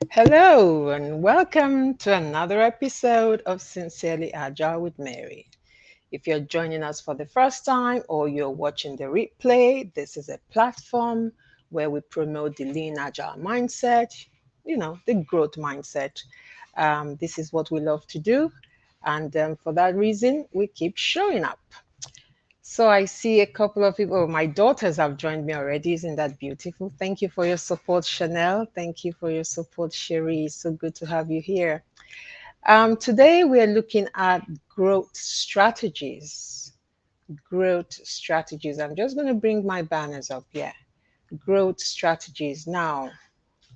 Hello, and welcome to another episode of Sincerely Agile with Mary. If you're joining us for the first time or you're watching the replay, this is a platform where we promote the lean agile mindset, the growth mindset. This is what we love to do. And for that reason, we keep showing up. So I see a couple of people. My daughters have joined me already. Isn't that beautiful? Thank you for your support, Chanel. Thank you for your support, Cherie. It's so good to have you here. Today we are looking at growth strategies. Growth strategies. I'm just going to bring my banners up. Yeah, growth strategies. Now,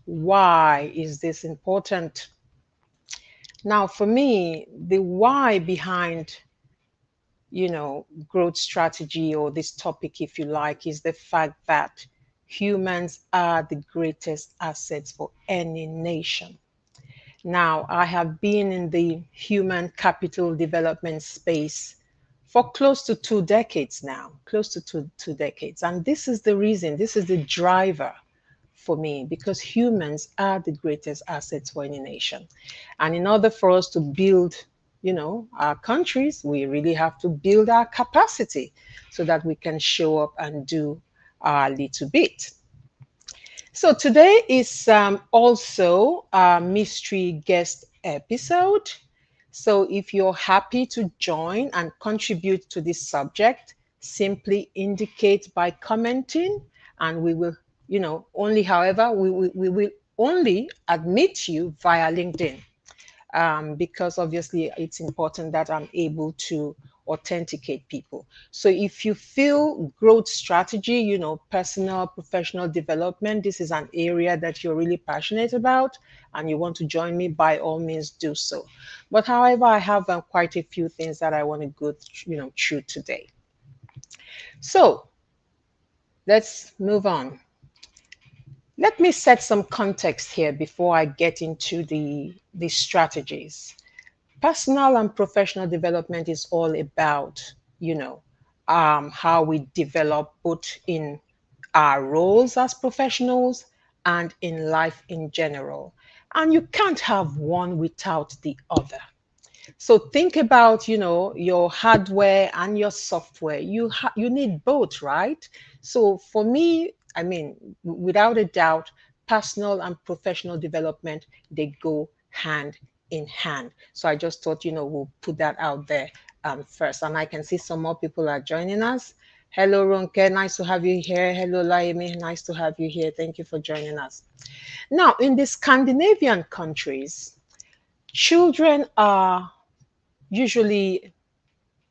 why is this important? Now, for me, the why behind growth strategy or this topic, if you like, is the fact that humans are the greatest assets for any nation. Now, I have been in the human capital development space for close to 2 decades now, close to two decades. And this is the reason, this is the driver for me, because humans are the greatest assets for any nation. And in order for us to build, our countries, we really have to build our capacity so that we can show up and do our little bit. So today is also a mystery guest episode. So if you're happy to join and contribute to this subject, simply indicate by commenting, and we will, only, however, we will only admit you via LinkedIn, because obviously it's important that I'm able to authenticate people. So if you feel growth strategy, personal, professional development, this is an area that you're really passionate about and you want to join me, by all means do so. But however, I have quite a few things that I want to go through today. So let's move on. Let me set some context here before I get into the strategies. Personal and professional development is all about, how we develop both in our roles as professionals and in life in general. And you can't have one without the other. So think about, your hardware and your software. You need both, right? So for me, I mean, without a doubt, personal and professional development, they go hand in hand. So I just thought, we'll put that out there first. And I can see some more people are joining us. Hello, Ronke. Nice to have you here. Hello, Laimi. Nice to have you here. Thank you for joining us. Now, in the Scandinavian countries, children are usually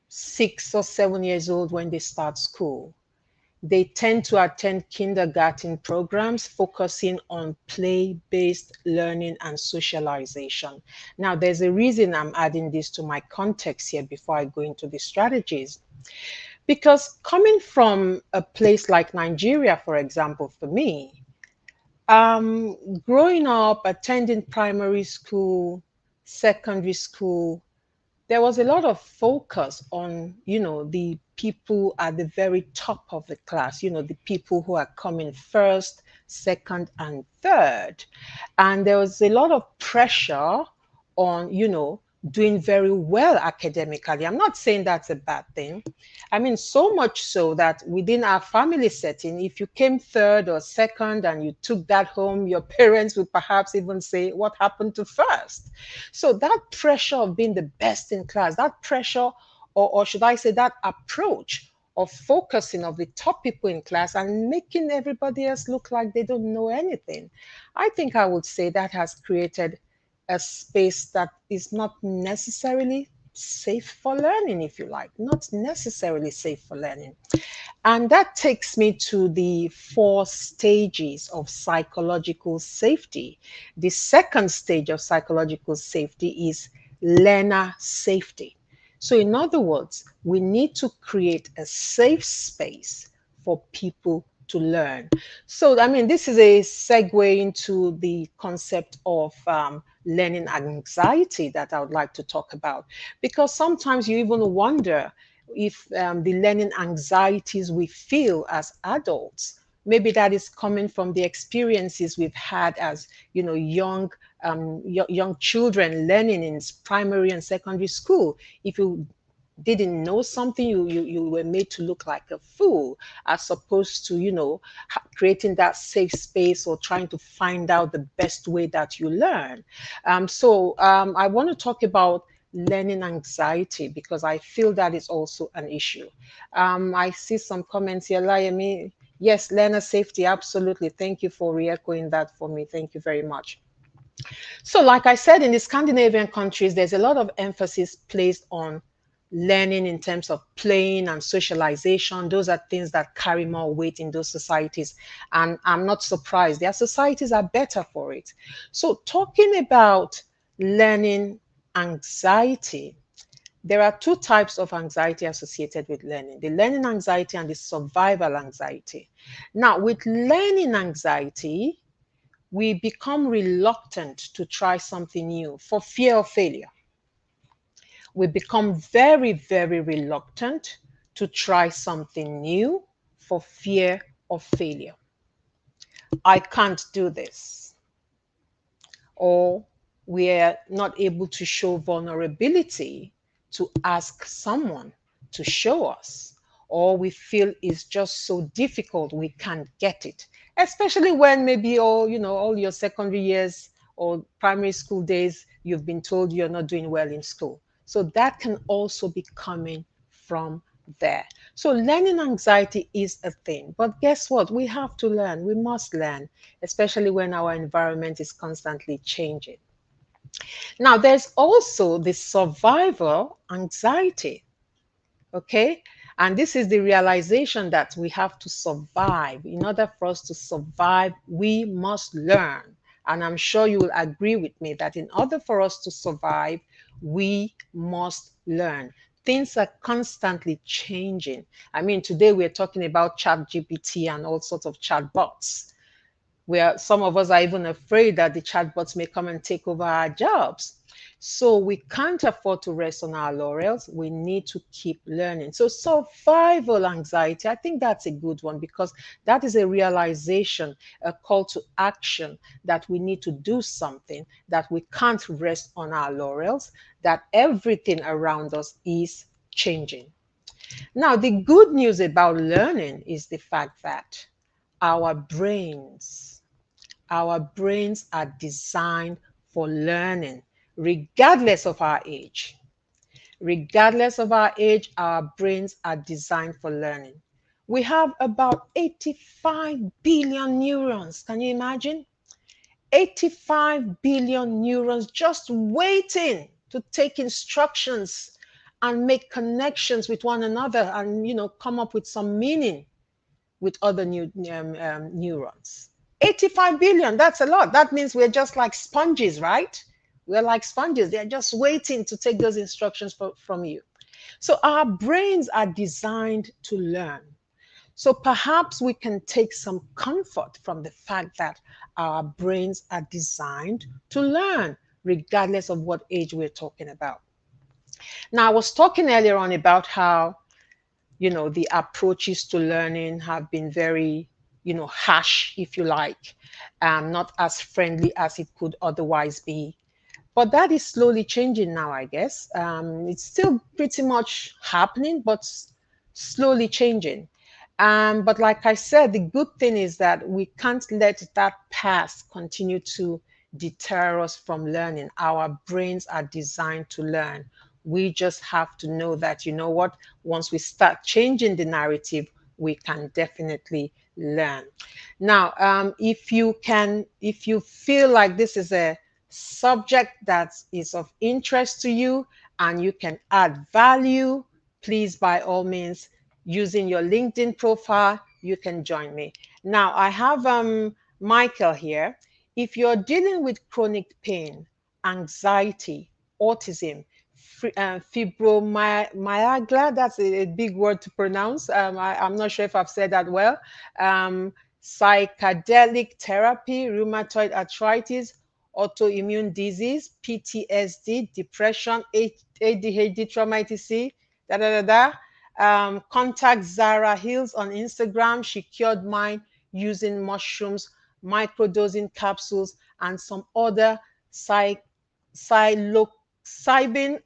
6 or 7 years old when they start school. They tend to attend kindergarten programs focusing on play based learning and socialization. Now, there's a reason I'm adding this to my context here before I go into the strategies. Because coming from a place like Nigeria, for example, for me, um, growing up, attending primary school, secondary school, there was a lot of focus on, the people at the very top of the class, the people who are coming first, second, and third. And there was a lot of pressure on, doing very well academically. I'm not saying that's a bad thing. I mean, so much so that within our family setting, if you came third or second and you took that home, your parents would perhaps even say, "What happened to first?" So that pressure of being the best in class, that pressure, or should I say, that approach of focusing of the top people in class and making everybody else look like they don't know anything, I think I would say that has created a space that is not necessarily safe for learning, if you like, not necessarily safe for learning. And that takes me to the 4 stages of psychological safety. The second stage of psychological safety is learner safety. So, in other words, we need to create a safe space for people to learn. So, I mean, this is a segue into the concept of learning anxiety that I would like to talk about, because sometimes you even wonder if the learning anxieties we feel as adults Maybe that is coming from the experiences we've had as, young children learning in primary and secondary school. If you didn't know something, you were made to look like a fool, as opposed to, creating that safe space or trying to find out the best way that you learn. So I want to talk about learning anxiety, because I feel that is also an issue. I see some comments here. Layemi, yes, learner safety, absolutely. Thank you for re-echoing that for me. Thank you very much. So, like I said, in the Scandinavian countries, there's a lot of emphasis placed on learning in terms of playing and socialization. Those are things that carry more weight in those societies. And I'm not surprised. Their societies are better for it. So, talking about learning anxiety, there are two types of anxiety associated with learning: the learning anxiety and the survival anxiety. Now, with learning anxiety, we become reluctant to try something new for fear of failure. We become very, very reluctant to try something new for fear of failure. I can't do this. Or we are not able to show vulnerability to ask someone to show us, or we feel it's just so difficult we can't get it, especially when maybe all your secondary years or primary school days you've been told you're not doing well in school. So that can also be coming from there. So learning anxiety is a thing, but guess what? We have to learn. We must learn, especially when our environment is constantly changing. Now, there's also the survival anxiety, okay? And this is the realization that we have to survive. In order for us to survive, we must learn. And I'm sure you will agree with me that in order for us to survive, we must learn. Things are constantly changing. I mean, today we're talking about chat GPT and all sorts of chatbots, where some of us are even afraid that the chatbots may come and take over our jobs. So we can't afford to rest on our laurels. We need to keep learning. So survival anxiety, I think that's a good one, because that is a realization, a call to action, that we need to do something, that we can't rest on our laurels, that everything around us is changing. Now, the good news about learning is the fact that our brains our brains are designed for learning, regardless of our age. Regardless of our age, our brains are designed for learning. We have about 85 billion neurons. Can you imagine? 85 billion neurons just waiting to take instructions and make connections with one another, and come up with some meaning with other neurons. 85 billion, that's a lot. That means we're just like sponges, right? We're like sponges. They're just waiting to take those instructions from you. So our brains are designed to learn. So perhaps we can take some comfort from the fact that our brains are designed to learn, regardless of what age we're talking about. Now, I was talking earlier on about how the approaches to learning have been very, harsh, if you like, not as friendly as it could otherwise be. But that is slowly changing now, I guess. It's still pretty much happening, but slowly changing. But like I said, the good thing is that we can't let that past continue to deter us from learning. Our brains are designed to learn. We just have to know that, what, once we start changing the narrative, we can definitely learn. Now, if you feel like this is a subject that is of interest to you and you can add value, please, by all means, using your LinkedIn profile, you can join me. Now, I have Michael here. If you're dealing with chronic pain, anxiety, autism, fibromyalgia, that's a big word to pronounce. I'm not sure if I've said that well. Psychedelic therapy, rheumatoid arthritis, autoimmune disease, PTSD, depression, ADHD, trauma, etc. Da, da, da, da. Contact Zara Hills on Instagram. She cured mine using mushrooms, microdosing capsules, and some other psilocybin,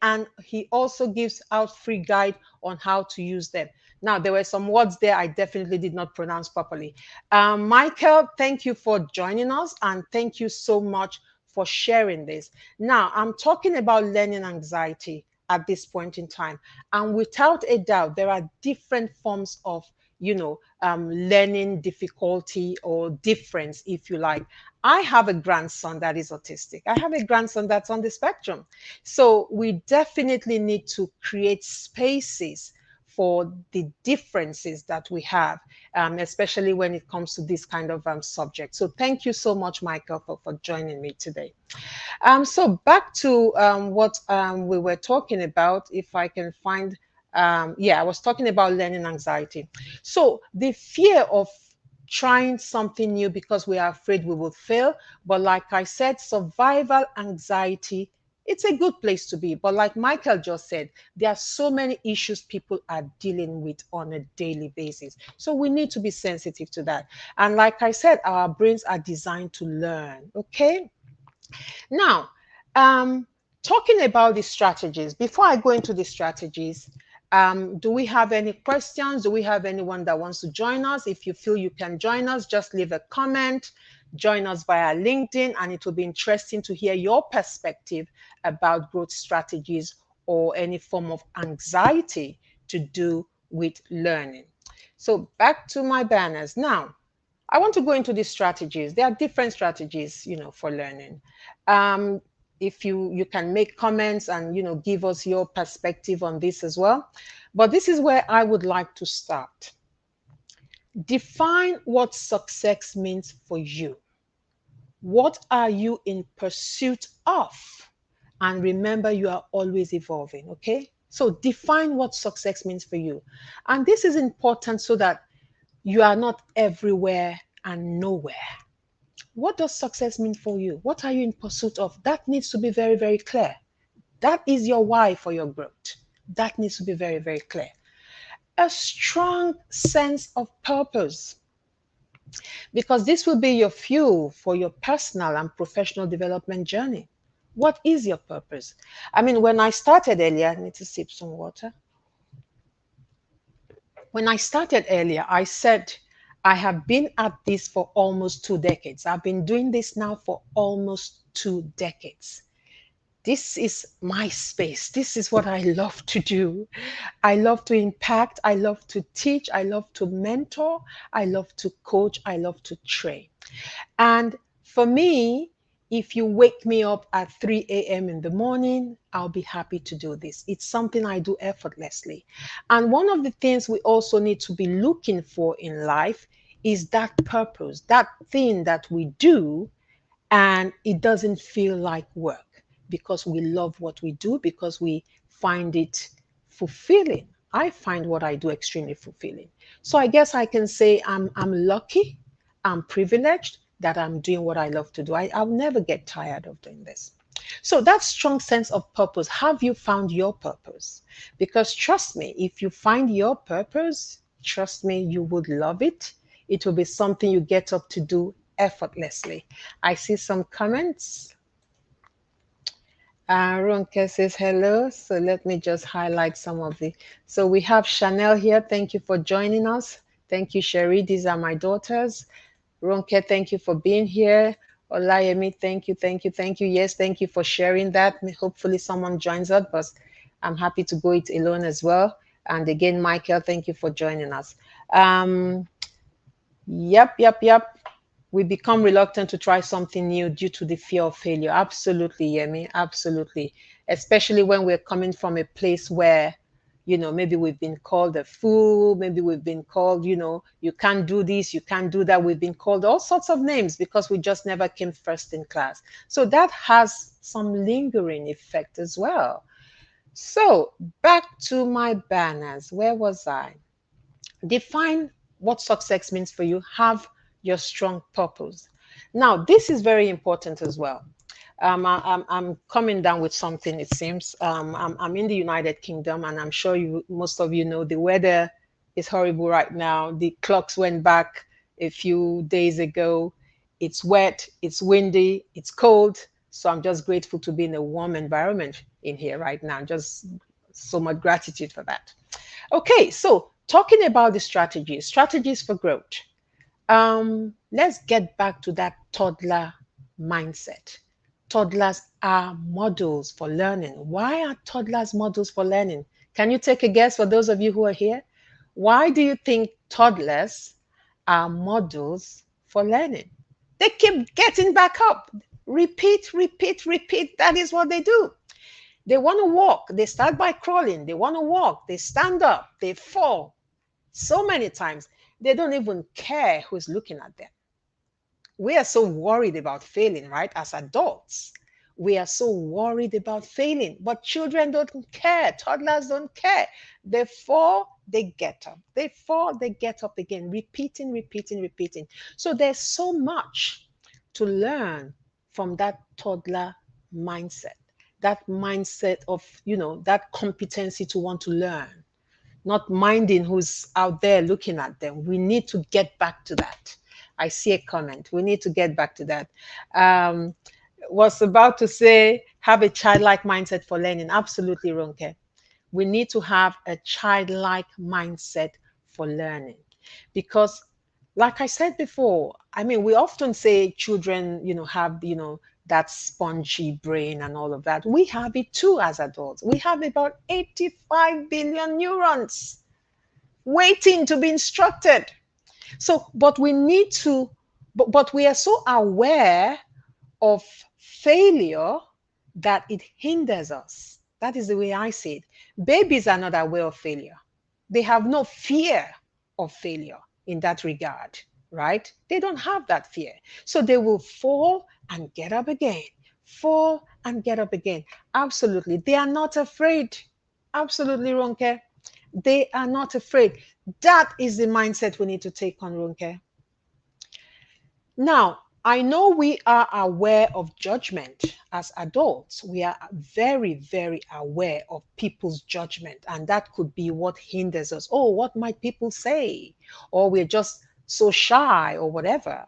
and he also gives out free guide on how to use them. Now, there were some words there I definitely did not pronounce properly. Michael, thank you for joining us, and thank you so much for sharing this. Now, I'm talking about learning anxiety at this point in time, and without a doubt, there are different forms of learning difficulty or difference, if you like. I have a grandson that is autistic. I have a grandson that's on the spectrum. So we definitely need to create spaces for the differences that we have, especially when it comes to this kind of subject. So thank you so much, Michael, for joining me today. So back to what we were talking about, if I can find, yeah, I was talking about learning anxiety. So the fear of trying something new because we are afraid we will fail. But like I said, survival anxiety, it's a good place to be. But like Michael just said, there are so many issues people are dealing with on a daily basis. So we need to be sensitive to that. And like I said, our brains are designed to learn. Okay. Now, um, talking about the strategies, before I go into the strategies, do we have any questions? Do we have anyone that wants to join us? If you feel you can join us, just leave a comment, join us via LinkedIn, and it will be interesting to hear your perspective about growth strategies or any form of anxiety to do with learning. So back to my banners. Now, I want to go into these strategies. There are different strategies, for learning. Um, if you can make comments and give us your perspective on this as well. But this is where I would like to start. Define what success means for you. What are you in pursuit of? And remember, you are always evolving. Okay. So define what success means for you. And this is important so that you are not everywhere and nowhere. What does success mean for you? What are you in pursuit of? That needs to be very, very clear. That is your why for your growth. That needs to be very, very clear. A strong sense of purpose, because this will be your fuel for your personal and professional development journey. What is your purpose? I mean, when I started earlier, I need to sip some water. When I started earlier, I said, I have been at this for almost 2 decades. I've been doing this now for almost 2 decades. This is my space. This is what I love to do. I love to impact. I love to teach. I love to mentor. I love to coach. I love to train. And for me, if you wake me up at 3 a.m. in the morning, I'll be happy to do this. It's something I do effortlessly. And one of the things we also need to be looking for in life is that purpose, that thing that we do, and it doesn't feel like work because we love what we do, because we find it fulfilling. I find what I do extremely fulfilling. So I guess I can say I'm lucky, I'm privileged that I'm doing what I love to do. I'll never get tired of doing this. So that strong sense of purpose, have you found your purpose? Because trust me, if you find your purpose, trust me, you would love it. It will be something you get up to do effortlessly. I see some comments. Ronke says hello. So let me just highlight some of the. So we have Chanel here. Thank you for joining us. Thank you, Sherry. These are my daughters. Ronke, thank you for being here. Olayemi, thank you, thank you, thank you. Yes, thank you for sharing that. Hopefully someone joins us, but I'm happy to go it alone as well. And again, Michael, thank you for joining us. Yep. We become reluctant to try something new due to the fear of failure. Absolutely, Yemi, absolutely. Especially when we're coming from a place where, maybe we've been called a fool, maybe we've been called, you can't do this, you can't do that. We've been called all sorts of names because we just never came first in class. So that has some lingering effect as well. So back to my banners. Where was I? Define what success means for you. Have your strong purpose. Now, this is very important as well. I'm coming down with something, it seems. I'm in the United Kingdom, and I'm sure most of you know the weather is horrible right now. The clocks went back a few days ago. It's wet, it's windy, it's cold. So I'm just grateful to be in a warm environment in here right now. Just so much gratitude for that. Okay, so talking about the strategies for growth. Let's get back to that toddler mindset. Toddlers are models for learning. Why are toddlers models for learning? Can you take a guess for those of you who are here? Why do you think toddlers are models for learning? They keep getting back up. Repeat, repeat, repeat. That is what they do. They want to walk. They start by crawling. They want to walk. They stand up. They fall so many times. They don't even care who's looking at them. We are so worried about failing, right? As adults, we are so worried about failing, but children don't care. Toddlers don't care. They fall, they get up. They fall, they get up again, repeating, repeating, repeating. So there's so much to learn from that toddler mindset, that mindset of, that competency to want to learn, not minding who's out there looking at them. We need to get back to that. I see a comment. We need to get back to that. Um, was about to say, have a childlike mindset for learning. Absolutely, Ronke. We need to have a childlike mindset for learning because, like I said before, I mean, we often say children, have, that spongy brain and all of that. We have it too as adults. We have about 85 billion neurons waiting to be instructed. So, but we need to, but we are so aware of failure that it hinders us. That is the way I see it. Babies are not aware of failure. They have no fear of failure in that regard, right? They don't have that fear. So they will fall and get up again, fall and get up again. Absolutely. They are not afraid. Absolutely, Ronke. They are not afraid. That is the mindset we need to take on, Ronke. Now, I know we are aware of judgment as adults. We are very, very aware of people's judgment, and that could be what hinders us. Oh, what might people say? Or we're just so shy or whatever.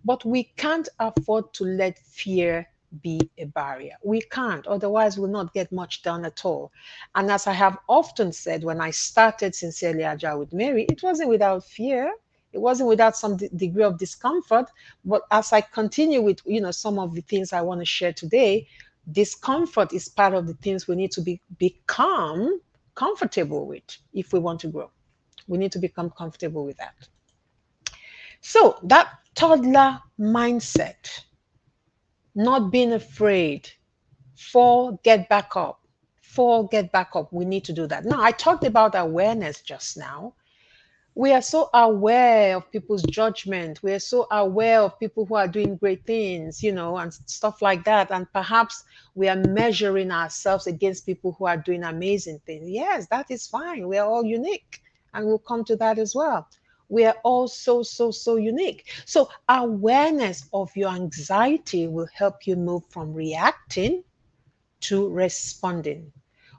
But we can't afford to let fear be a barrier. We can't, otherwise, we'll not get much done at all. And as I have often said, when I started Sincerely Agile with Mary, it wasn't without fear. It wasn't without some degree of discomfort, but as I continue with some of the things I want to share today, discomfort is part of the things we need to become comfortable with if we want to grow. We need to become comfortable with that. So that toddler mindset, not being afraid, fall, get back up, fall, get back up. We need to do that. Now, I talked about awareness just now. We are so aware of people's judgment. We are so aware of people who are doing great things, and stuff like that. And perhaps we are measuring ourselves against people who are doing amazing things. Yes, that is fine. We are all unique. And we'll come to that as well. We are all so, so, so unique. So awareness of your anxiety will help you move from reacting to responding,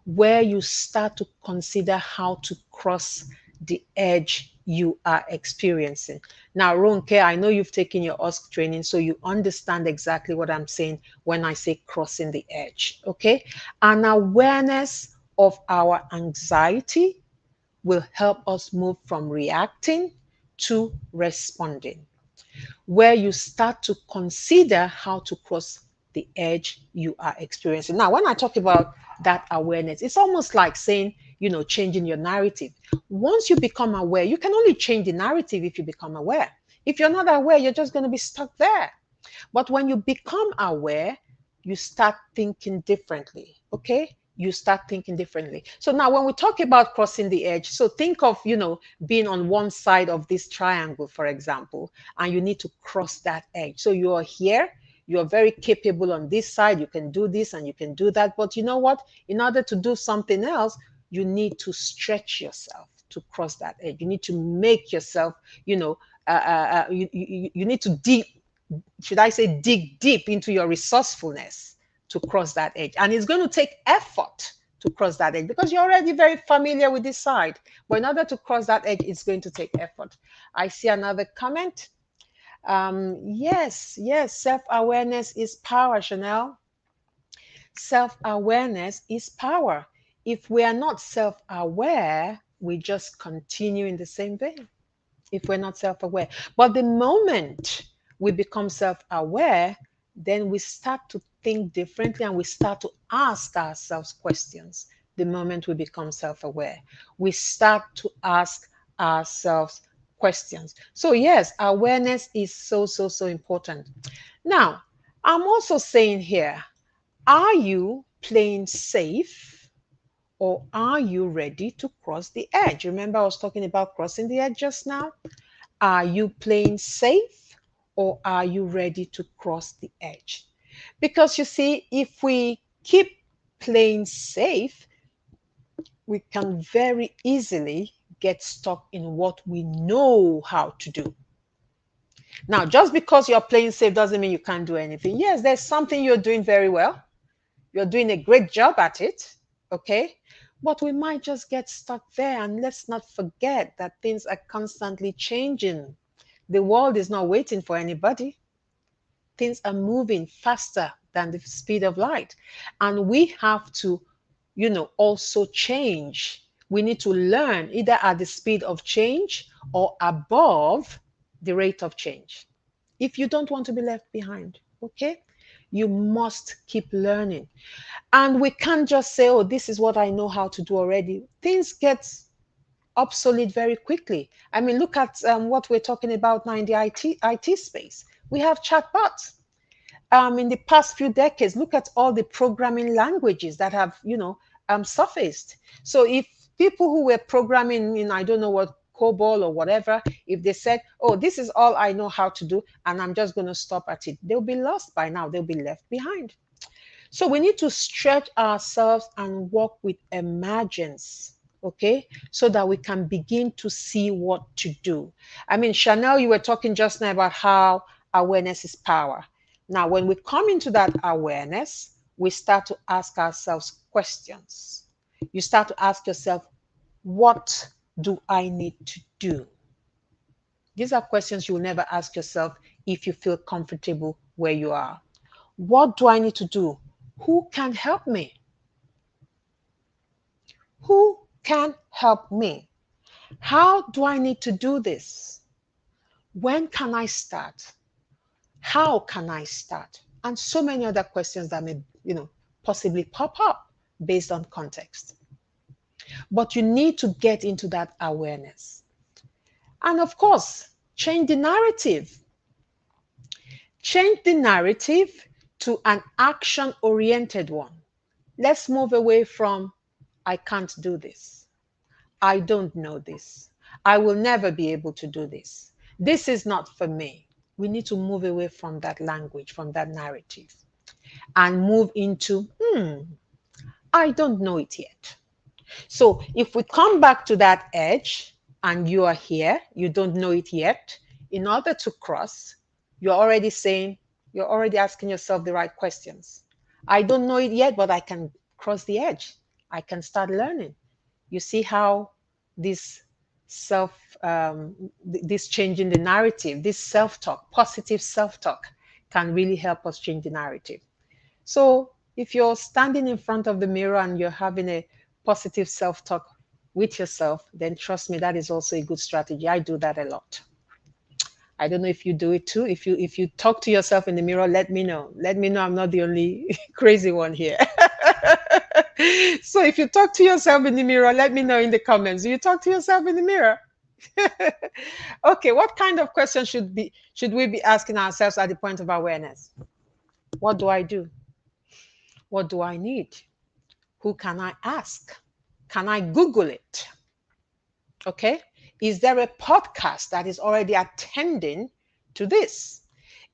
where you start to consider how to cross the edge you are experiencing. Now, Ronke, I know you've taken your OSC training, so you understand exactly what I'm saying when I say crossing the edge, okay? An awareness of our anxiety will help us move from reacting to responding, where you start to consider how to cross the edge you are experiencing. Now, when I talk about that awareness, it's almost like saying, changing your narrative. Once you become aware, you can only change the narrative if you become aware. If you're not aware, you're just going to be stuck there. But when you become aware, you start thinking differently, okay? You start thinking differently. So now when we talk about crossing the edge, so think of, being on one side of this triangle, for example, and you need to cross that edge. So you're here, you're very capable on this side, you can do this and you can do that. But you know what? In order to do something else, you need to stretch yourself to cross that edge. You need to make yourself, you need to dig deep into your resourcefulness to cross that edge. And it's going to take effort to cross that edge because you're already very familiar with this side. But in order to cross that edge, it's going to take effort. I see another comment. Yes, yes, self-awareness is power, Chanel. Self-awareness is power. If we are not self-aware, we just continue in the same vein if we're not self-aware. But the moment we become self-aware, then we start to think differently and we start to ask ourselves questions. The moment we become self-aware, we start to ask ourselves questions. So yes, awareness is so, so, so important. Now, I'm also saying here, are you playing safe or are you ready to cross the edge? Remember, I was talking about crossing the edge just now? Are you playing safe or are you ready to cross the edge? Because you see, if we keep playing safe, we can very easily get stuck in what we know how to do. Now, just because you're playing safe doesn't mean you can't do anything. Yes, there's something you're doing very well. You're doing a great job at it. Okay. But we might just get stuck there. And let's not forget that things are constantly changing. The world is not waiting for anybody. Things are moving faster than the speed of light. And we have to, also change. We need to learn either at the speed of change or above the rate of change. If you don't want to be left behind, okay, you must keep learning. And we can't just say, oh, this is what I know how to do already. Things get obsolete very quickly. I mean, look at what we're talking about now in the IT space. We have chatbots. In the past few decades, look at all the programming languages that have, surfaced. So if people who were programming in, I don't know what, COBOL or whatever, if they said, oh, this is all I know how to do, and I'm just going to stop at it, they'll be lost by now. They'll be left behind. So we need to stretch ourselves and work with emergence, okay, so that we can begin to see what to do. I mean, Chanel, you were talking just now about how awareness is power. Now, when we come into that awareness, we start to ask ourselves questions. You start to ask yourself, what do I need to do? These are questions you will never ask yourself if you feel comfortable where you are. What do I need to do? Who can help me? Who can help me? How do I need to do this? When can I start? How can I start? And so many other questions that may, possibly pop up based on context. But you need to get into that awareness. And of course, change the narrative. Change the narrative to an action oriented one. Let's move away from, I can't do this. I don't know this. I will never be able to do this. This is not for me. We need to move away from that language, from that narrative, and move into, I don't know it yet. So if we come back to that edge and you are here, you don't know it yet, in order to cross, you're already saying, you're already asking yourself the right questions. I don't know it yet, but I can cross the edge. I can start learning. You see how this this changing the narrative, this self-talk, positive self-talk can really help us change the narrative. So if you're standing in front of the mirror and you're having a positive self-talk with yourself, then trust me, that is also a good strategy. I do that a lot. I don't know if you do it too. If you talk to yourself in the mirror, let me know. Let me know I'm not the only crazy one here. So if you talk to yourself in the mirror, let me know in the comments. Do you talk to yourself in the mirror? Okay, what kind of questions should we be asking ourselves at the point of awareness? What do I do? What do I need? Who can I ask? Can I Google it? Okay. Is there a podcast that is already attending to this?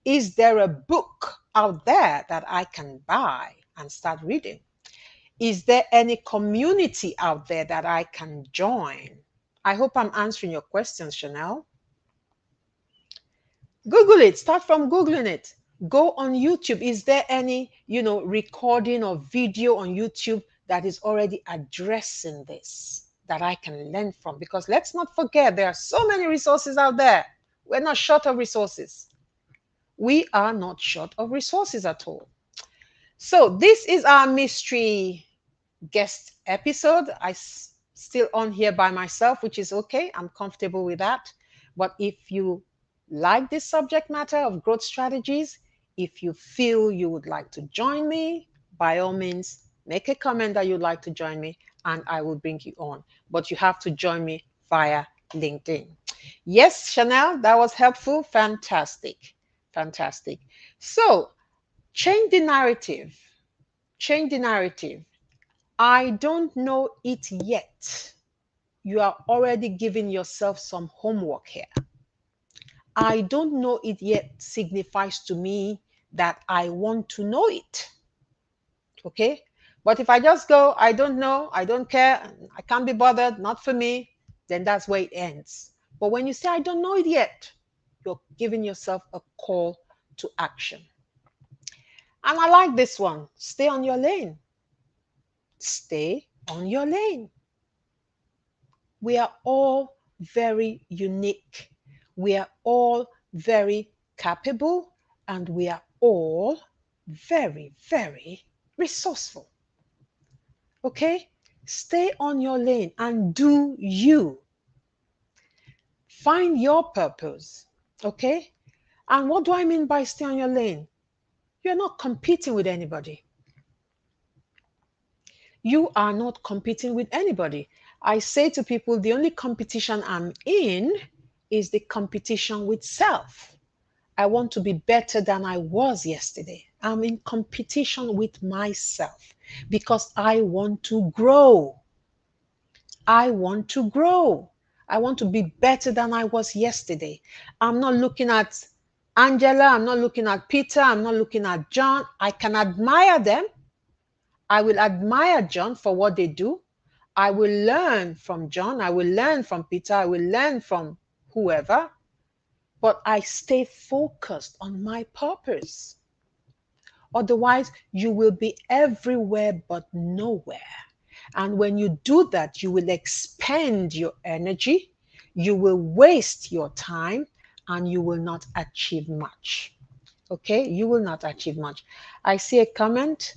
Is there a book out there that I can buy and start reading? Is there any community out there that I can join? I hope I'm answering your questions, Chanel. Google it. Start from Googling it. Go on YouTube. Is there any, recording or video on YouTube that is already addressing this that I can learn from? Because let's not forget, there are so many resources out there. We're not short of resources. We are not short of resources at all. So this is our mystery guest episode. Still on here by myself, which is okay. I'm comfortable with that. But if you like this subject matter of growth strategies, if you feel you would like to join me, by all means, make a comment that you'd like to join me and I will bring you on. But you have to join me via LinkedIn. Yes, Chanel, that was helpful. Fantastic. Fantastic. So, change the narrative. Change the narrative. I don't know it yet. You are already giving yourself some homework here. I don't know it yet signifies to me that I want to know it. Okay? But if I just go, I don't know, I don't care, I can't be bothered, not for me, then that's where it ends. But when you say, I don't know it yet, you're giving yourself a call to action. And I like this one, stay on your lane. Stay on your lane. We are all very unique. We are all very capable, and we are all very, very resourceful. Okay? Stay on your lane and do you. Find your purpose. Okay? And what do I mean by stay on your lane? You're not competing with anybody. You are not competing with anybody. I say to people, the only competition I'm in is the competition with self. I want to be better than I was yesterday. I'm in competition with myself because I want to grow. I want to grow. I want to be better than I was yesterday. I'm not looking at Angela. I'm not looking at Peter. I'm not looking at John. I can admire them. I will admire John for what they do. I will learn from John. I will learn from Peter. I will learn from whoever. But I stay focused on my purpose. Otherwise, you will be everywhere but nowhere. And when you do that, you will expend your energy, you will waste your time, and you will not achieve much. Okay? You will not achieve much. I see a comment.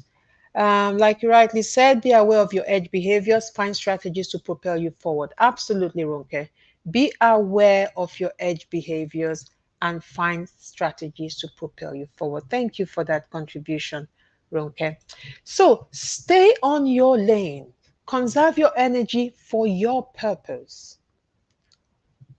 Like you rightly said, be aware of your edge behaviors, find strategies to propel you forward. Absolutely, Ronke. Be aware of your edge behaviors and find strategies to propel you forward. Thank you for that contribution, Ronke. So stay on your lane, conserve your energy for your purpose.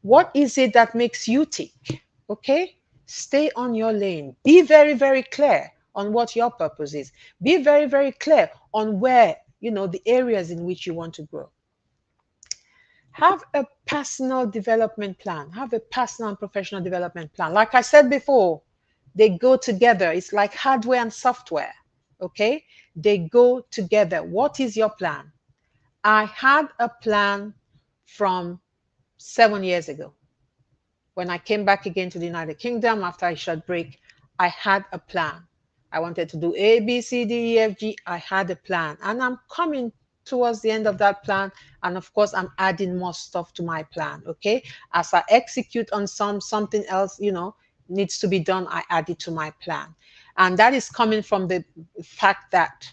What is it that makes you tick? Okay? Stay on your lane. Be very, very clear on what your purpose is. Be very, very clear on where, the areas in which you want to grow. Have a personal development plan. Have a personal and professional development plan. Like I said before, they go together. It's like hardware and software. Okay? They go together. What is your plan? I had a plan from 7 years ago. When I came back again to the United Kingdom after a short break, I had a plan. I wanted to do A, B, C, D, E, F, G. I had a plan. And I'm coming towards the end of that plan. And of course, I'm adding more stuff to my plan. Okay. As I execute on something else, needs to be done, I add it to my plan. And that is coming from the fact that,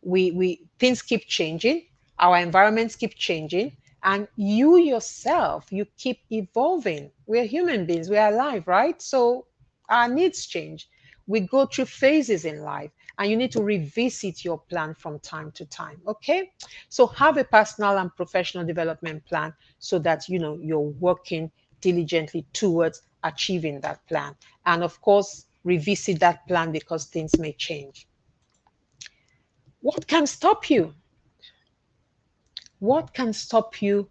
we things keep changing, our environments keep changing, and you yourself, you keep evolving. We're human beings, we're alive, right? So our needs change. We go through phases in life, and you need to revisit your plan from time to time. Okay? So have a personal and professional development plan so that you're working diligently towards achieving that plan. And of course, revisit that plan because things may change. What can stop you? What can stop you,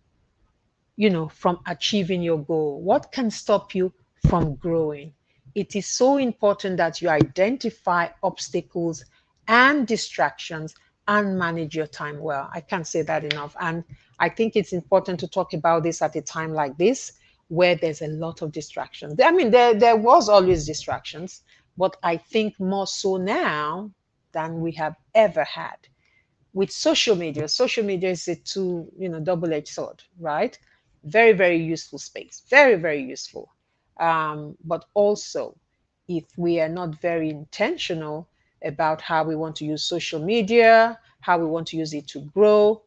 from achieving your goal? What can stop you from growing? It is so important that you identify obstacles and distractions and manage your time well. I can't say that enough. And I think it's important to talk about this at a time like this where there's a lot of distractions. I mean, there was always distractions, but I think more so now than we have ever had. With social media is a double-edged sword, right? Very, very useful space, very, very useful, but also if we are not very intentional about how we want to use social media, how we want to use it to grow,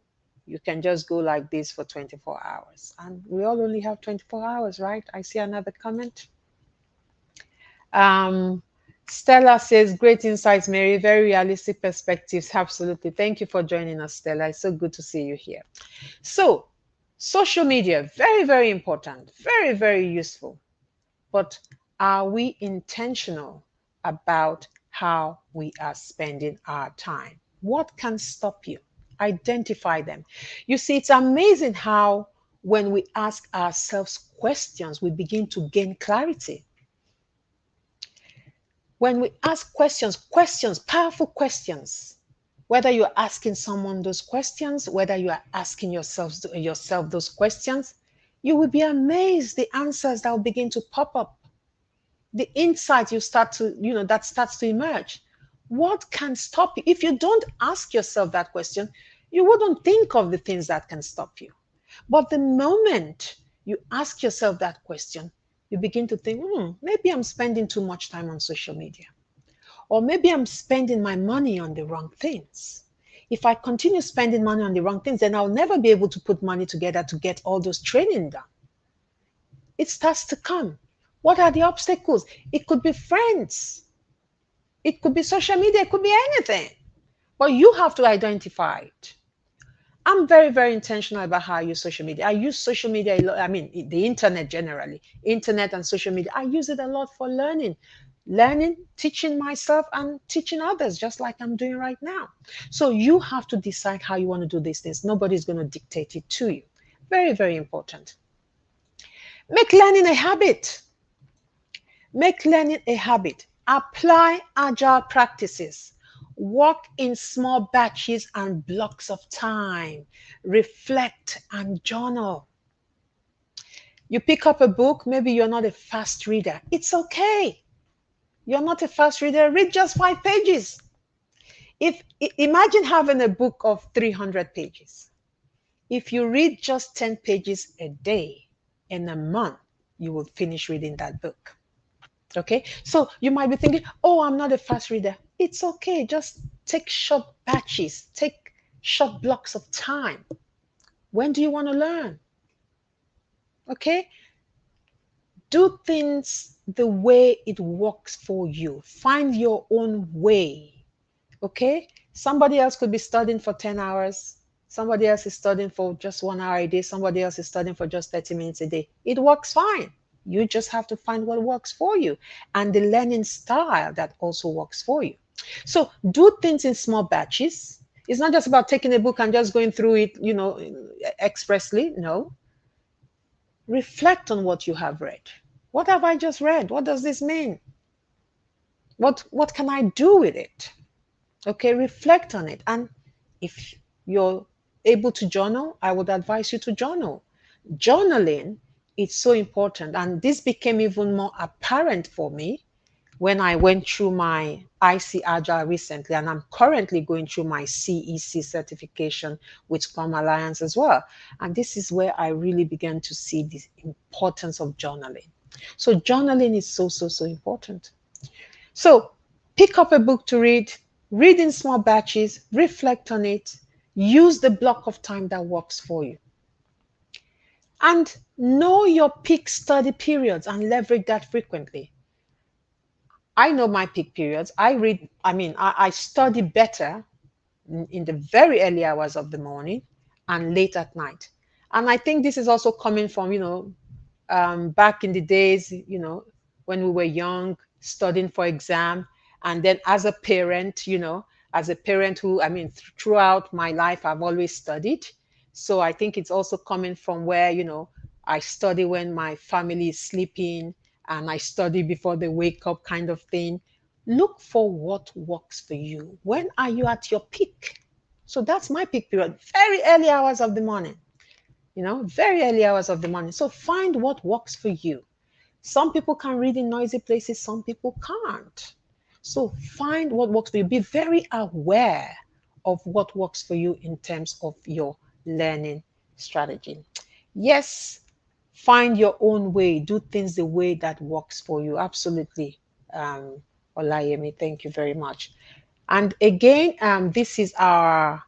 you can just go like this for 24 hours. And we all only have 24 hours, right? I see another comment. Um, Stella says, great insights, Mary. Very realistic perspectives. Absolutely. Thank you for joining us, Stella. It's so good to see you here. So, social media, very, very important, very, very useful. But are we intentional about how we are spending our time? What can stop you? Identify them. You see, it's amazing how when we ask ourselves questions, we begin to gain clarity. When we ask questions, powerful questions, whether you're asking someone those questions, whether you are asking yourself those questions, you will be amazed the answers that will begin to pop up, the insight you start to, that starts to emerge. What can stop you? If you don't ask yourself that question, you wouldn't think of the things that can stop you. But the moment you ask yourself that question, you begin to think, maybe I'm spending too much time on social media. Or maybe I'm spending my money on the wrong things. If I continue spending money on the wrong things, then I'll never be able to put money together to get all those training done. It starts to come. What are the obstacles? It could be friends. It could be social media. It could be anything. But you have to identify it. I'm very, very intentional about how I use social media. I use social media a lot. I mean, the internet generally, internet and social media. I use it a lot for learning, teaching myself and teaching others, just like I'm doing right now. So you have to decide how you want to do these things. Nobody's going to dictate it to you. Very, very important. Make learning a habit. Make learning a habit. Apply agile practices. Work in small batches and blocks of time. Reflect and journal. You pick up a book, maybe you're not a fast reader. It's okay. You're not a fast reader. Read just 5 pages. Imagine having a book of 300 pages. If you read just 10 pages a day in a month, you will finish reading that book. Okay, so you might be thinking, oh, I'm not a fast reader. It's okay. Just take short batches, take short blocks of time. When do you want to learn? Okay, do things the way it works for you. Find your own way. Okay, somebody else could be studying for 10 hours. Somebody else is studying for just 1 hour a day. Somebody else is studying for just 30 minutes a day. It works fine. You just have to find what works for you and the learning style that also works for you. So do things in small batches. It's not just about taking a book and just going through it, expressly. No. Reflect on what you have read. What have I just read? What does this mean? What can I do with it? Okay, reflect on it. And if you're able to journal, I would advise you to journal. Journaling is so important. And this became even more apparent for me when I went through my IC Agile recently. And I'm currently going through my CEC certification with Scrum Alliance as well. And this is where I really began to see the importance of journaling. So journaling is so, so, so important. So pick up a book to read in small batches, reflect on it, use the block of time that works for you. And know your peak study periods and leverage that frequently. I know my peak periods. I study better in the very early hours of the morning and late at night. And I think this is also coming from, back in the days, when we were young, studying for exam. And then as a parent who, throughout my life, I've always studied. So I think it's also coming from where, I study when my family is sleeping and I study before they wake up kind of thing. Look for what works for you. When are you at your peak? So that's my peak period, very early hours of the morning. Very early hours of the morning. So find what works for you. Some people can read in noisy places, some people can't. So find what works for you. Be very aware of what works for you in terms of your learning strategy. Yes, find your own way. Do things the way that works for you. Absolutely. um, Olayemi. Thank you very much. And again, this is our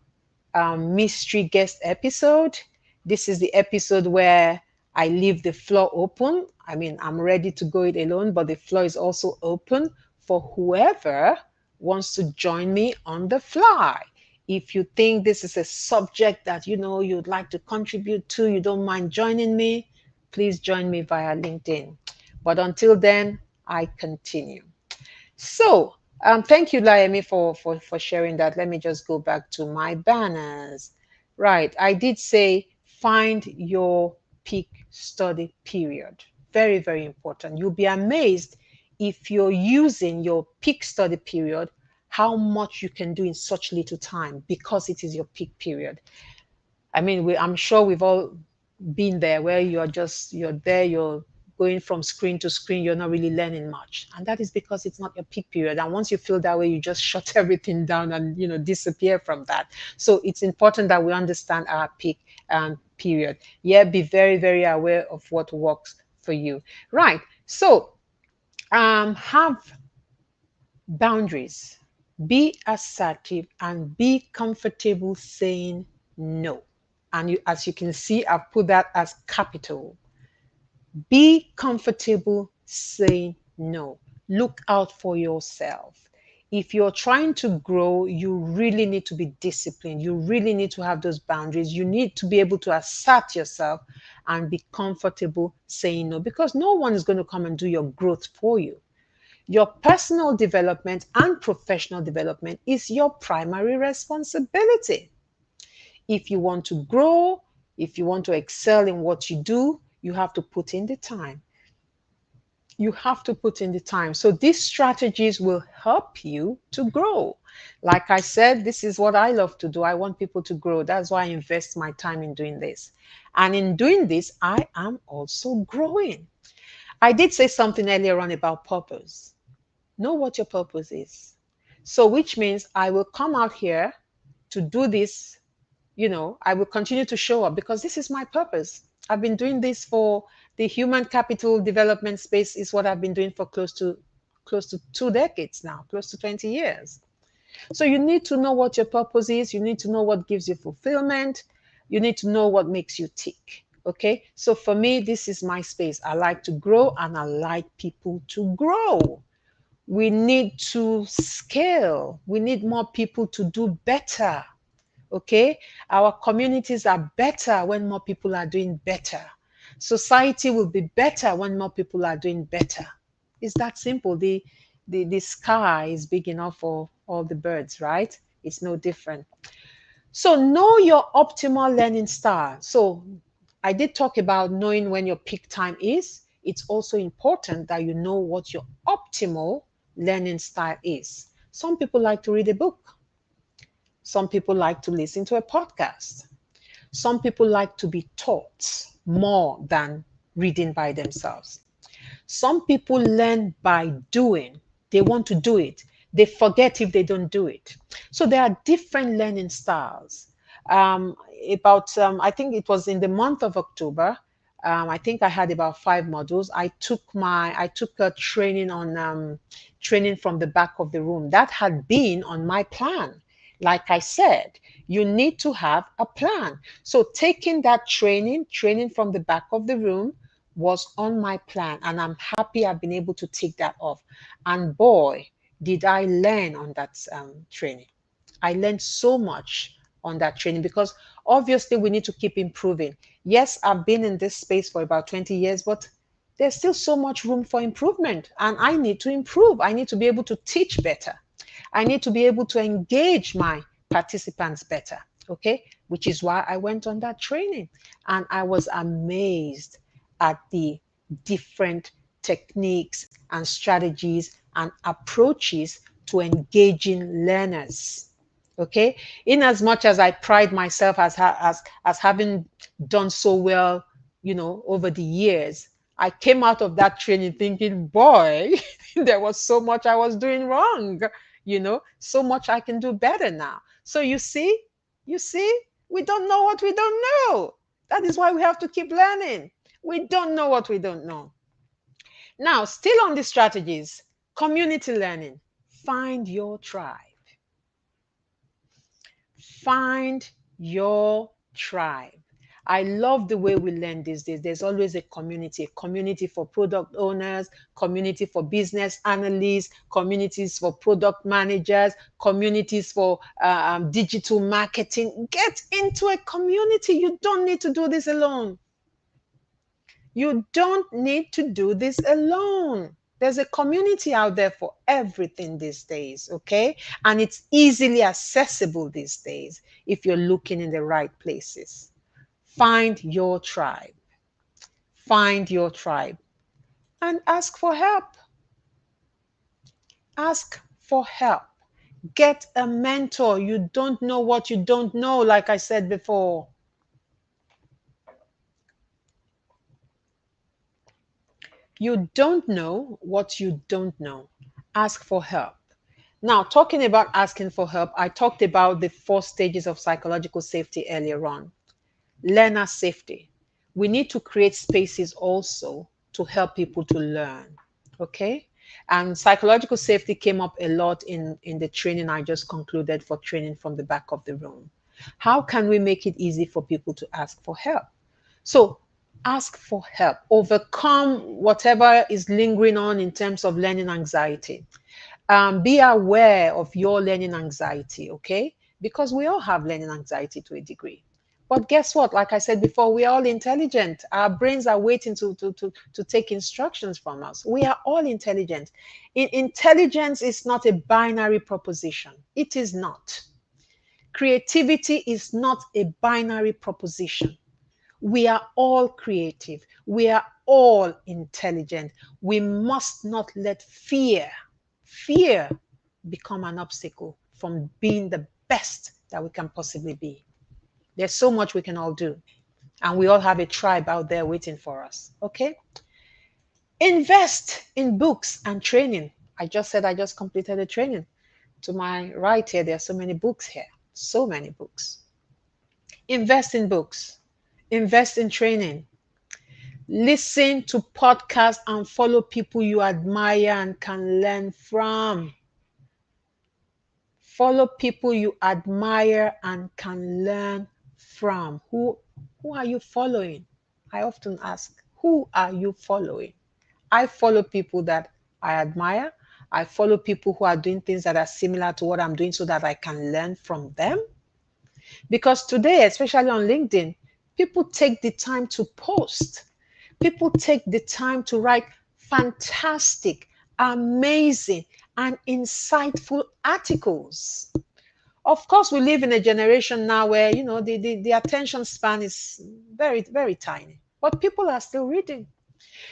mystery guest episode. This is the episode where I leave the floor open. I mean, I'm ready to go it alone, but the floor is also open for whoever wants to join me on the fly. If you think this is a subject that you'd like to contribute to, you don't mind joining me, please join me via LinkedIn. But until then, I continue. So, thank you, Laemi, for sharing that. Let me just go back to my banners. Right, I did say find your peak study period. Very, very important. You'll be amazed if you're using your peak study period, how much you can do in such little time because it is your peak period. I mean, I'm sure we've all been there where you're there, you're going from screen to screen, you're not really learning much. And that is because it's not your peak period. And once you feel that way, you just shut everything down and disappear from that. So it's important that we understand our peak period. Yeah, be very, very aware of what works for you. Right. So have boundaries. Be assertive and be comfortable saying no. And as you can see, I've put that as capital. Be comfortable saying no. Look out for yourself. If you're trying to grow, you really need to be disciplined. You really need to have those boundaries. You need to be able to assert yourself and be comfortable saying no, because no one is going to come and do your growth for you. Your personal development and professional development is your primary responsibility. If you want to grow, if you want to excel in what you do, you have to put in the time. You have to put in the time. So these strategies will help you to grow. Like I said, this is what I love to do. I want people to grow. That's why I invest my time in doing this. And in doing this, I am also growing. I did say something earlier on about purpose. Know what your purpose is. So, which means I will come out here to do this. I will continue to show up because this is my purpose. I've been doing this for the human capital development space, is what I've been doing for close to 2 decades now, close to 20 years. So you need to know what your purpose is. You need to know what gives you fulfillment. You need to know what makes you tick. Okay. So for me, this is my space. I like to grow and I like people to grow. We need to scale. We need more people to do better. Okay? Our communities are better when more people are doing better. Society will be better when more people are doing better. It's that simple. The sky is big enough for all the birds, right? It's no different. So know your optimal learning style. So I did talk about knowing when your peak time is. It's also important that you know what your optimal learning style is. Some people like to read a book. Some people like to listen to a podcast. Some people like to be taught more than reading by themselves. Some people learn by doing. They want to do it. They forget if they don't do it. So there are different learning styles. I think it was in the month of October. I think I had about 5 modules. I took a training on training from the back of the room. That had been on my plan. Like I said, you need to have a plan. So taking that training from the back of the room was on my plan, and I'm happy I've been able to take that off. And boy, did I learn on that training. I learned so much on that training because obviously we need to keep improving. Yes, I've been in this space for about 20 years, but there's still so much room for improvement, and I need to improve. I need to be able to teach better. I need to be able to engage my participants better, okay? Which is why I went on that training. And I was amazed at the different techniques and strategies and approaches to engaging learners. Okay, in as much as I pride myself as having done so well, over the years, I came out of that training thinking, boy, there was so much I was doing wrong, so much I can do better now. So you see, we don't know what we don't know. That is why we have to keep learning. We don't know what we don't know. Now, still on the strategies, Community learning. Find your tribe. Find your tribe. I love the way we learn these days. There's always a community for product owners, community for business analysts, communities for product managers, communities for digital marketing. Get into a community. You don't need to do this alone. You don't need to do this alone. There's a community out there for everything these days, okay? And it's easily accessible these days if you're looking in the right places. Find your tribe. Find your tribe and ask for help. Ask for help. Get a mentor. You don't know what you don't know, like I said before. You don't know what you don't know. Ask for help. Now, talking about asking for help, I talked about the 4 stages of psychological safety earlier on. Learner safety. We need to create spaces also to help people to learn. Okay? And psychological safety came up a lot in the training I just concluded for training from the back of the room. How can we make it easy for people to ask for help? So, ask for help. Overcome whatever is lingering on in terms of learning anxiety. Be aware of your learning anxiety, okay? Because we all have learning anxiety to a degree. But guess what? Like I said before, we are all intelligent. Our brains are waiting to take instructions from us. We are all intelligent. Intelligence is not a binary proposition. It is not. Creativity is not a binary proposition. We are all creative. We are all intelligent. We must not let fear become an obstacle from being the best that we can possibly be. There's so much we can all do. And we all have a tribe out there waiting for us. Okay? Invest in books and training. I just said I just completed a training. To my right here, there are so many books here. So many books. Invest in books. Invest in training. Listen to podcasts and follow people you admire and can learn from. Follow people you admire and can learn from. Who are you following? I often ask, who are you following? I follow people that I admire. I follow people who are doing things that are similar to what I'm doing so that I can learn from them. Because today, especially on LinkedIn, people take the time to post. People take the time to write fantastic, amazing, and insightful articles. Of course, we live in a generation now where, the attention span is very, very tiny, but people are still reading.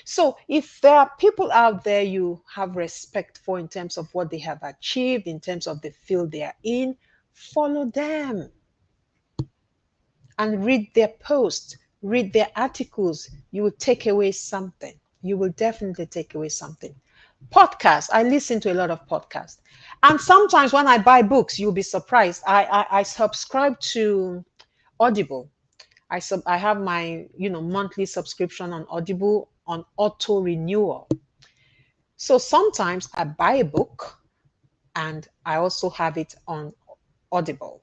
So if there are people out there you have respect for in terms of what they have achieved, in terms of the field they are in, follow them and read their posts, read their articles. You will take away something. You will definitely take away something. Podcasts. I listen to a lot of podcasts. And sometimes when I buy books, you'll be surprised. I subscribe to Audible. I have my monthly subscription on Audible on auto renewal. So sometimes I buy a book and I also have it on Audible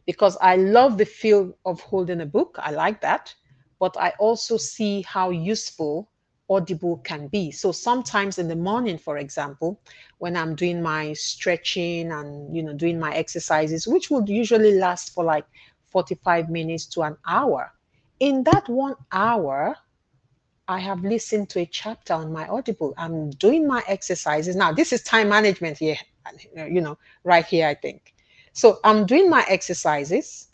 because I love the feel of holding a book. I like that. But I also see how useful Audible can be. So sometimes in the morning, for example, when I'm doing my stretching and doing my exercises, which would usually last for like 45 minutes to an hour, in that 1 hour, I have listened to a chapter on my Audible. I'm doing my exercises. Now, this is time management here, right here, I think. So I'm doing my exercises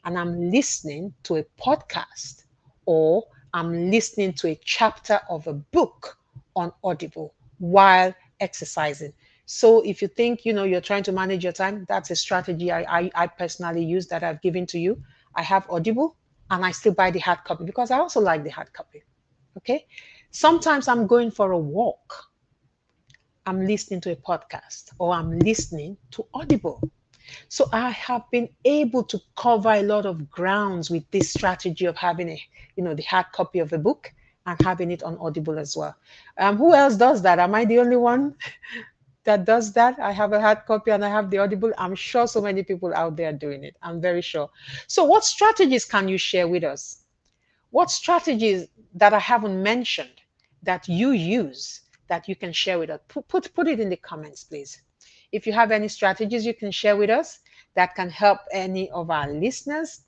and I'm listening to a podcast or I'm listening to a chapter of a book on Audible while exercising. So if you think, you're trying to manage your time, that's a strategy I personally use that I've given to you. I have Audible and I still buy the hard copy because I also like the hard copy. Okay. Sometimes I'm going for a walk. I'm listening to a podcast or I'm listening to Audible. So I have been able to cover a lot of grounds with this strategy of having the hard copy of the book and having it on Audible as well. Who else does that? Am I the only one? that does that. I have a hard copy and I have the Audible. I'm sure so many people out there doing it. I'm very sure. So, what strategies can you share with us? What strategies that I haven't mentioned that you use that you can share with us? Put it in the comments, please. If you have any strategies you can share with us that can help any of our listeners,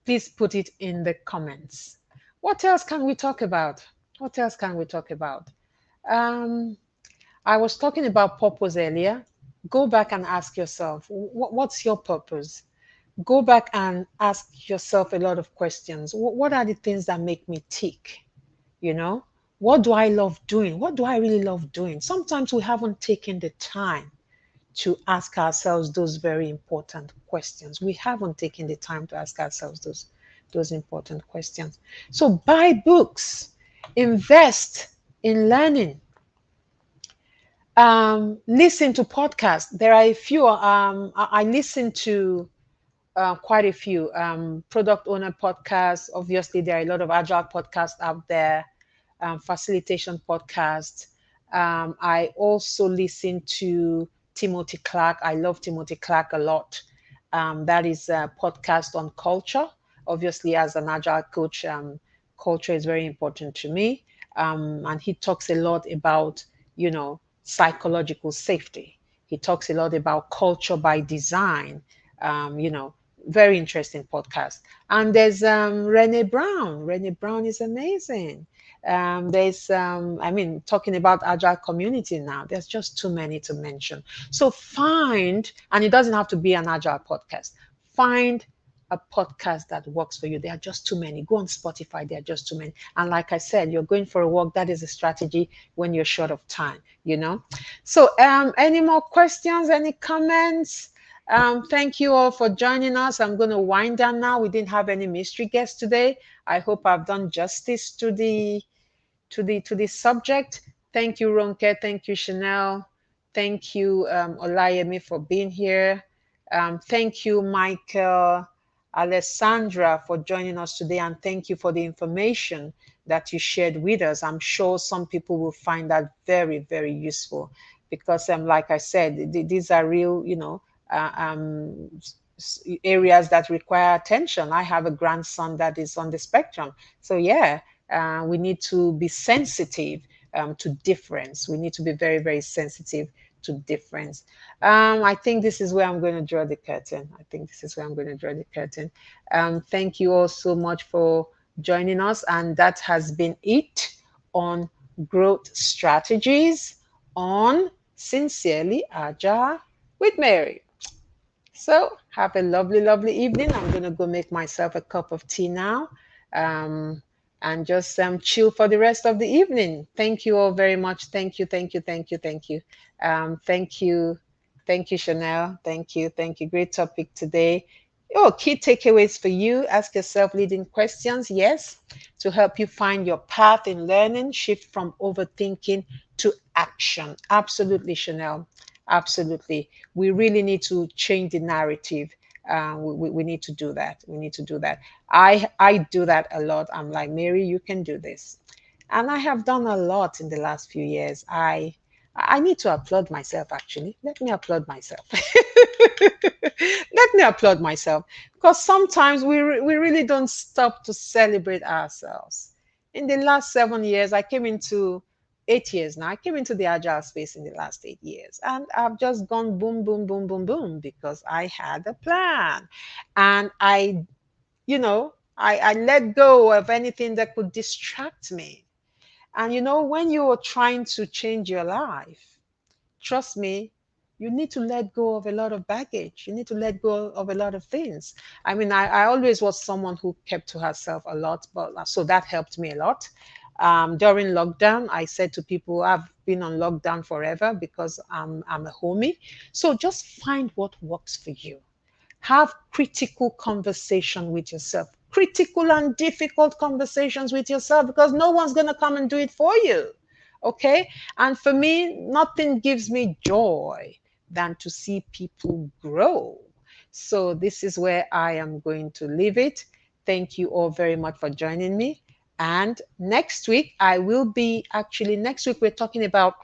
please put it in the comments. What else can we talk about? What else can we talk about? Um, I was talking about purpose earlier. Go back and ask yourself, what's your purpose? Go back and ask yourself a lot of questions. What are the things that make me tick? You know, what do I love doing? What do I really love doing? Sometimes we haven't taken the time to ask ourselves those very important questions. We haven't taken the time to ask ourselves those important questions. So buy books, invest in learning, listen to podcasts. There are a few. I listen to quite a few product owner podcasts. Obviously, there are a lot of agile podcasts out there, facilitation podcasts. I also listen to Timothy Clark. I love Timothy Clark a lot. That is a podcast on culture. Obviously, as an agile coach, culture is very important to me. And he talks a lot about, psychological safety. He talks a lot about culture by design. You know, very interesting podcast. And there's Renee Brown. Renee Brown is amazing. There's, talking about agile community now. There's just too many to mention. So find, and it doesn't have to be an agile podcast. Find a podcast that works for you. There are just too many. Go on Spotify. There are just too many. And like I said, you're going for a walk. That is a strategy when you're short of time. So, any more questions? Any comments? Thank you all for joining us. I'm going to wind down now. We didn't have any mystery guests today. I hope I've done justice to the subject. Thank you, Ronke. Thank you, Chanel. Thank you, Olayemi, for being here. Thank you, Michael, Alessandra, for joining us today, and thank you for the information that you shared with us. I'm sure some people will find that very, very useful because, like I said, these are real, areas that require attention. I have a grandson that is on the spectrum. So, yeah, we need to be sensitive to difference. We need to be very, very sensitive to difference. I think this is where I'm going to draw the curtain. I think this is where I'm going to draw the curtain. Thank you all so much for joining us. And that has been it on growth strategies on Sincerely Agile with Mary. So have a lovely, lovely evening. I'm going to go make myself a cup of tea now. And just chill for the rest of the evening. Thank you all very much. Thank you, thank you, thank you, thank you. Thank you, Chanel. Thank you, thank you. Great topic today. Oh, key takeaways for you. Ask yourself leading questions. Yes, to help you find your path in learning, shift from overthinking to action. Absolutely, Chanel. Absolutely. We really need to change the narrative. We need to do that. We need to do that. I do that a lot. I'm like, Mary, you can do this. And I have done a lot in the last few years. I need to applaud myself, actually. Let me applaud myself. Let me applaud myself. Because sometimes we really don't stop to celebrate ourselves. In the last 7 years, I came into 8 years now. I came into the agile space in the last 8 years. And I've just gone boom, boom, boom, boom, boom, because I had a plan. And I let go of anything that could distract me. And when you are trying to change your life, trust me, you need to let go of a lot of baggage. You need to let go of a lot of things. I mean, I always was someone who kept to herself a lot, but so that helped me a lot. During lockdown, I said to people, I've been on lockdown forever because I'm a homie. So just find what works for you. Have critical conversation with yourself, critical and difficult conversations with yourself, because no one's going to come and do it for you. Okay. And for me, nothing gives me joy than to see people grow. So this is where I am going to leave it. Thank you all very much for joining me. And next week, next week, we're talking about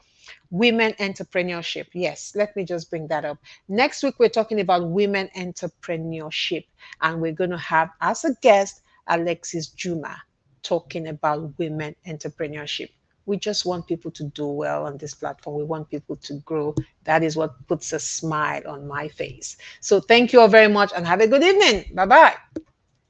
Women entrepreneurship. Yes, let me just bring that up. Next week, we're talking about women entrepreneurship, and we're going to have as a guest Alexis Juma talking about women entrepreneurship. We just want people to do well on this platform. We want people to grow. That is what puts a smile on my face. So, thank you all very much and have a good evening. Bye bye.